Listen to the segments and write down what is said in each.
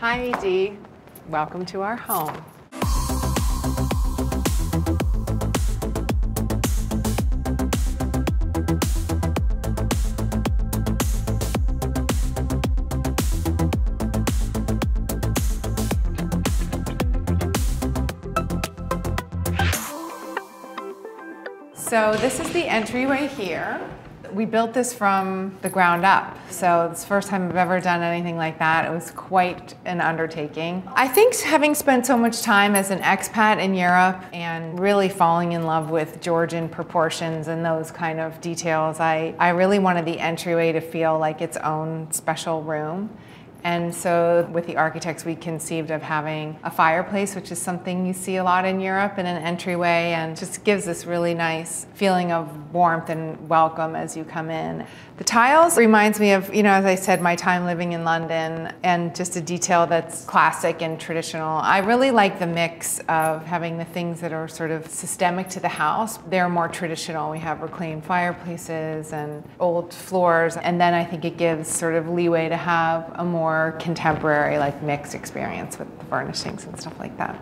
Hi, AD. Welcome to our home. So this is the entryway here. We built this from the ground up. So it's the first time I've ever done anything like that. It was quite an undertaking. I think having spent so much time as an expat in Europe and really falling in love with Georgian proportions and those kind of details, I really wanted the entryway to feel like its own special room. And so with the architects, we conceived of having a fireplace, which is something you see a lot in Europe, in an entryway, and just gives this really nice feeling of warmth and welcome as you come in. The tiles reminds me of, as I said, my time living in London, and just a detail that's classic and traditional. I really like the mix of having the things that are sort of systemic to the house. They're more traditional. We have reclaimed fireplaces and old floors, and then I think it gives sort of leeway to have a more contemporary, like mixed experience with the furnishings and stuff like that.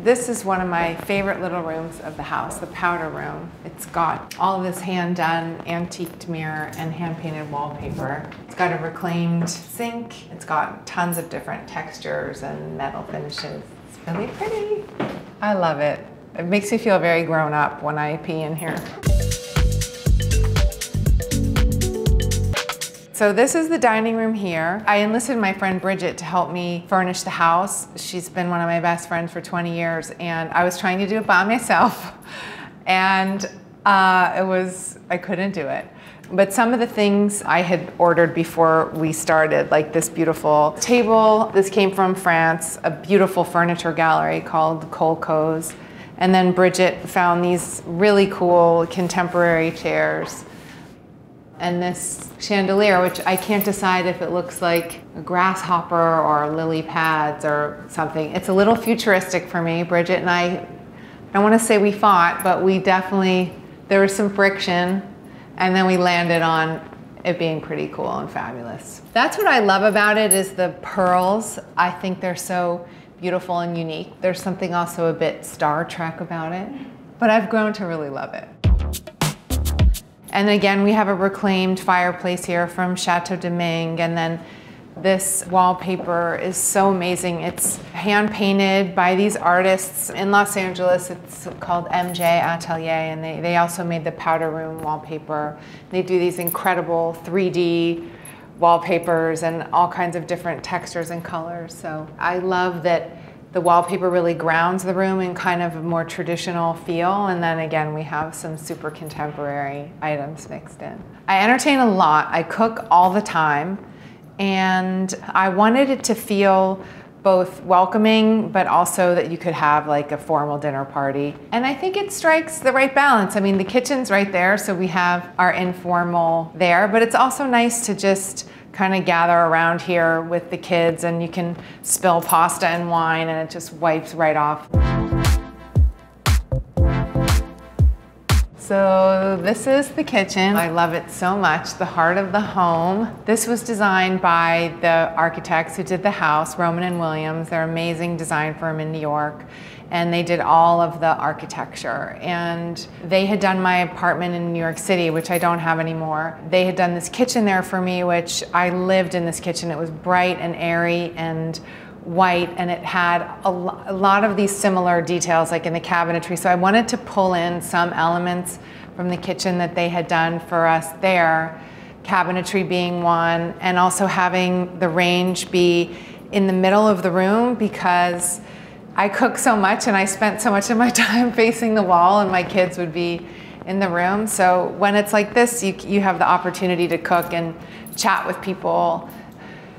This is one of my favorite little rooms of the house, the powder room. It's got all of this hand-done antiqued mirror and hand-painted wallpaper. It's got a reclaimed sink. It's got tons of different textures and metal finishes. It's really pretty. I love it. It makes me feel very grown up when I pee in here. So this is the dining room here. I enlisted my friend Brigette to help me furnish the house. She's been one of my best friends for 20 years, and I was trying to do it by myself, and I couldn't do it. But some of the things I had ordered before we started, like this beautiful table. This came from France, a beautiful furniture gallery called Colco's. And then Brigette found these really cool contemporary chairs. And this chandelier, which I can't decide if it looks like a grasshopper or lily pads or something. It's a little futuristic for me. Brigette and I don't want to say we fought, but we definitely, there was some friction, and then we landed on it being pretty cool and fabulous. That's what I love about it, is the pearls. I think they're so beautiful and unique. There's something also a bit Star Trek about it, but I've grown to really love it. And again, we have a reclaimed fireplace here from Chateau de Ming, and then this wallpaper is so amazing. It's hand-painted by these artists in Los Angeles. It's called MJ Atelier, and they also made the powder room wallpaper. They do these incredible 3D wallpapers and all kinds of different textures and colors. So I love that the wallpaper really grounds the room in kind of a more traditional feel, and then again we have some super contemporary items mixed in. I entertain a lot, I cook all the time, and I wanted it to feel both welcoming, but also that you could have like a formal dinner party. And I think it strikes the right balance. I mean, the kitchen's right there, so we have our informal there, but it's also nice to just kind of gather around here with the kids, and you can spill pasta and wine and it just wipes right off. So this is the kitchen. I love it so much, the heart of the home. This was designed by the architects who did the house, Roman and Williams. They're an amazing design firm in New York. And they did all of the architecture. And they had done my apartment in New York City, which I don't have anymore. They had done this kitchen there for me, which I lived in this kitchen. It was bright and airy and white, and it had a lot of these similar details, like in the cabinetry. So I wanted to pull in some elements from the kitchen that they had done for us there, cabinetry being one, and also having the range be in the middle of the room, because I cook so much and I spent so much of my time facing the wall, and my kids would be in the room. So when it's like this, you have the opportunity to cook and chat with people.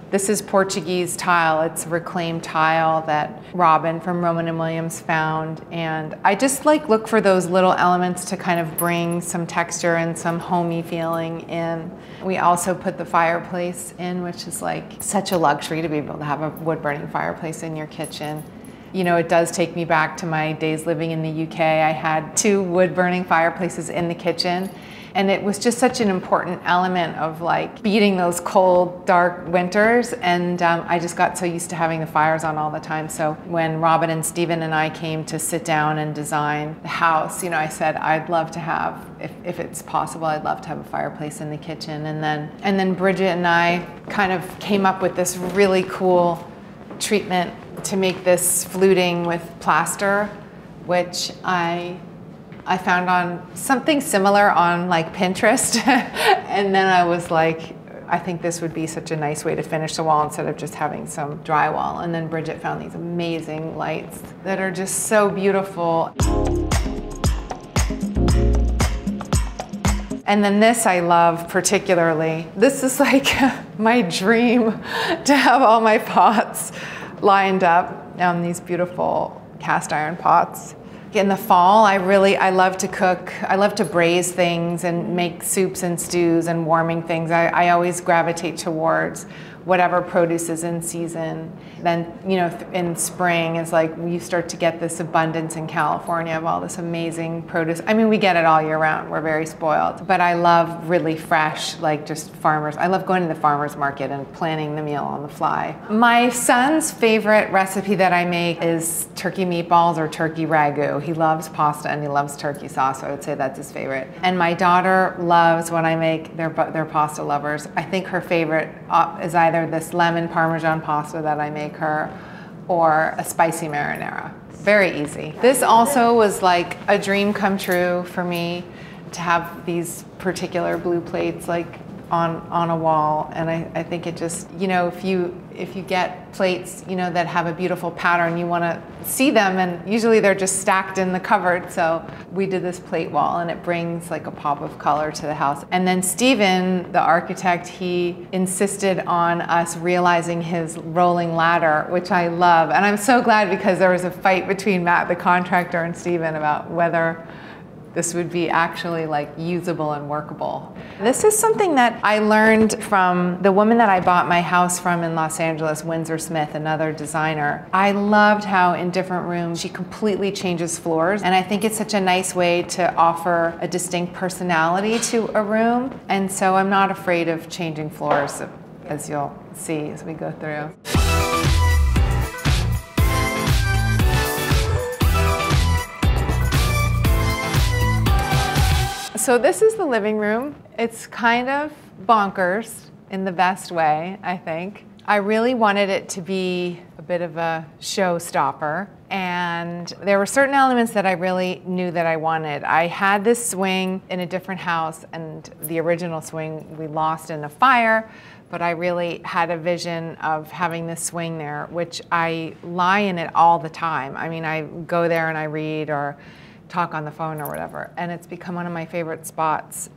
This is Portuguese tile. It's reclaimed tile that Robin from Roman and Williams found. And I just look for those little elements to kind of bring some texture and some homey feeling in. We also put the fireplace in, which is like such a luxury to be able to have a wood-burning fireplace in your kitchen. You know, it does take me back to my days living in the UK. I had 2 wood-burning fireplaces in the kitchen. And it was just such an important element of like beating those cold, dark winters. And I just got so used to having the fires on all the time. So when Robin and Stephen and I came to sit down and design the house, you know, I said, I'd love to have, if it's possible, I'd love to have a fireplace in the kitchen. And then Brigette and I kind of came up with this really cool treatment to make this fluting with plaster, which I found on something similar on like Pinterest. And then I was like, I think this would be such a nice way to finish the wall instead of just having some drywall. And then Brigette found these amazing lights that are just so beautiful. And then this I love particularly. This is like my dream, to have all my pots lined up on these beautiful cast iron pots. In the fall, I love to cook. I love to braise things and make soups and stews and warming things. I always gravitate towards whatever produce is in season. Then, you know, in spring is like you start to get this abundance in California of all this amazing produce. I mean, we get it all year round. We're very spoiled. But I love really fresh, like just farmers. I love going to the farmer's market and planning the meal on the fly. My son's favorite recipe that I make is turkey meatballs or turkey ragu. He loves pasta and he loves turkey sauce, so I would say that's his favorite. And my daughter loves when I make, they're pasta lovers. I think her favorite is either this lemon Parmesan pasta that I make her or a spicy marinara. Very easy. This also was like a dream come true for me, to have these particular blue plates like on a wall. And I think it just, you know, if you get plates, you know, that have a beautiful pattern, you want to see them, and usually they're just stacked in the cupboard. So we did this plate wall, and it brings like a pop of color to the house. And then Stephen, the architect, he insisted on us realizing his rolling ladder, which I love. And I'm so glad, because there was a fight between Matt, the contractor, and Stephen about whether this would be actually like usable and workable. This is something that I learned from the woman that I bought my house from in Los Angeles, Windsor Smith, another designer. I loved how in different rooms she completely changes floors, and I think it's such a nice way to offer a distinct personality to a room. And so I'm not afraid of changing floors, as you'll see as we go through. So this is the living room. It's kind of bonkers in the best way, I think. I really wanted it to be a bit of a showstopper, and there were certain elements that I really knew that I wanted. I had this swing in a different house, and the original swing we lost in a fire, but I really had a vision of having this swing there, which I lie in it all the time. I mean, I go there and I read or talk on the phone or whatever, and it's become one of my favorite spots.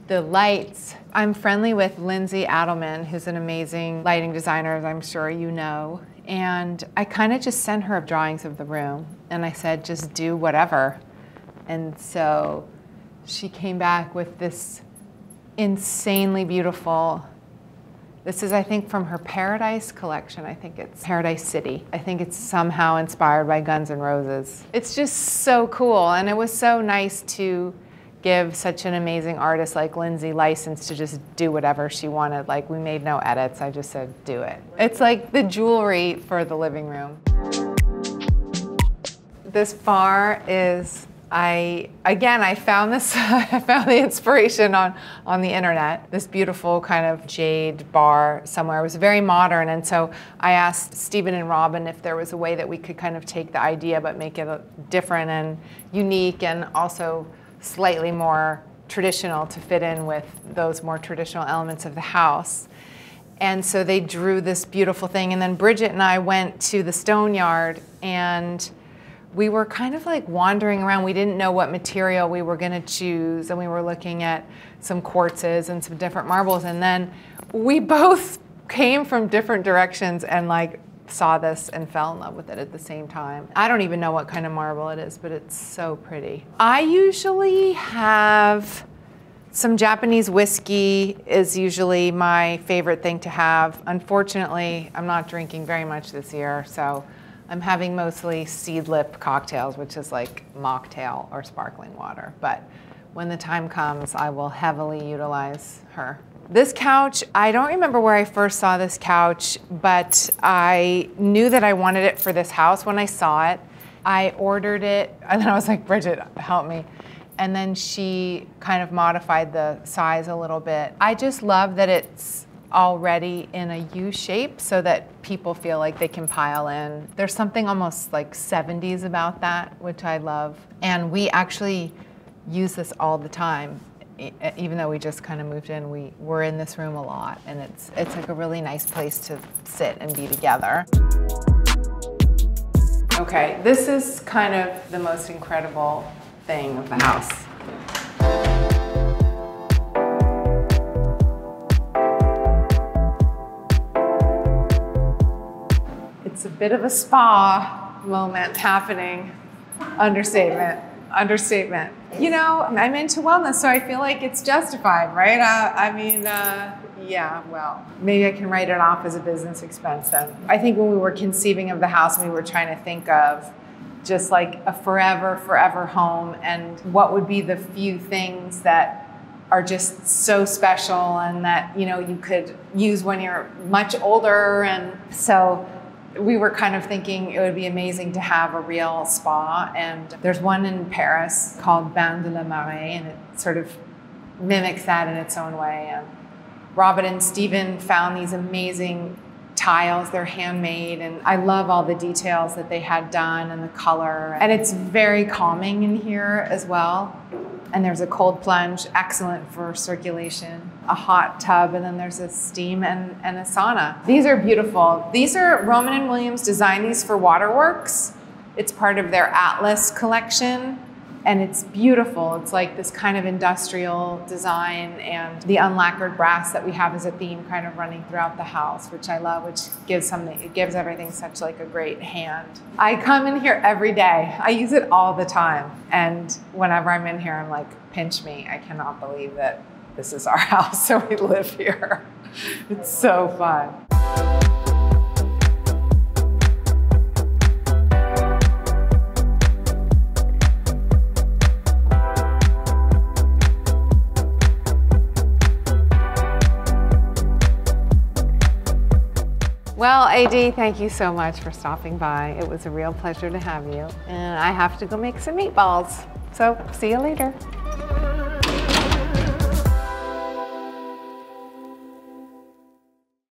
The lights, I'm friendly with Lindsay Adelman, who's an amazing lighting designer, as I'm sure you know, and I kind of just sent her drawings of the room, and I said, just do whatever. And so she came back with this insanely beautiful, this is, I think, from her Paradise collection. I think it's Paradise City. I think it's somehow inspired by Guns N' Roses. It's just so cool, and it was so nice to give such an amazing artist like Lindsay license to just do whatever she wanted. Like, we made no edits, I just said, do it. It's like the jewelry for the living room. This bar is, I found this, I found the inspiration on the internet. This beautiful kind of jade bar somewhere. It was very modern, and so I asked Stephen and Robin if there was a way that we could kind of take the idea but make it different and unique, and also slightly more traditional to fit in with those more traditional elements of the house. And so they drew this beautiful thing, and then Brigette and I went to the stone yard, and we were kind of like wandering around. We didn't know what material we were going to choose, and we were looking at some quartzes and some different marbles, and then we both came from different directions and like saw this and fell in love with it at the same time. I don't even know what kind of marble it is, but it's so pretty. I usually have some Japanese whiskey is usually my favorite thing to have. Unfortunately, I'm not drinking very much this year, so I'm having mostly seed lip cocktails, which is like mocktail or sparkling water. But when the time comes, I will heavily utilize her. This couch, I don't remember where I first saw this couch, but I knew that I wanted it for this house when I saw it. I ordered it, and then I was like, Bridget, help me. And then she kind of modified the size a little bit. I just love that it's already in a U shape so that people feel like they can pile in. There's something almost like 70s about that, which I love. And we actually use this all the time. Even though we just kind of moved in, we're in this room a lot, and it's like a really nice place to sit and be together. Okay, this is kind of the most incredible thing of the house. It's a bit of a spa moment happening. Understatement. Understatement. You know, I'm into wellness, so I feel like it's justified, right? Yeah, well, maybe I can write it off as a business expense then. I think when we were conceiving of the house, we were trying to think of just like a forever home, and what would be the few things that are just so special and that, you know, you could use when you're much older. And so we were kind of thinking it would be amazing to have a real spa, and there's one in Paris called Bain de la Marée, and it sort of mimics that in its own way. And Robin and Steven found these amazing tiles, they're handmade, and I love all the details that they had done and the color. And it's very calming in here as well. And there's a cold plunge, excellent for circulation, a hot tub, and then there's a steam and a sauna. These are beautiful. These are Roman and Williams designed these for Waterworks. It's part of their Atlas collection, and it's beautiful. It's like this kind of industrial design, and the unlacquered brass that we have as a theme kind of running throughout the house, which I love, which gives something, it gives everything such like a great hand. I come in here every day. I use it all the time. And whenever I'm in here, I'm like, pinch me. I cannot believe that this is our house, so we live here. It's so fun. Well, AD, thank you so much for stopping by. It was a real pleasure to have you. And I have to go make some meatballs. So, see you later.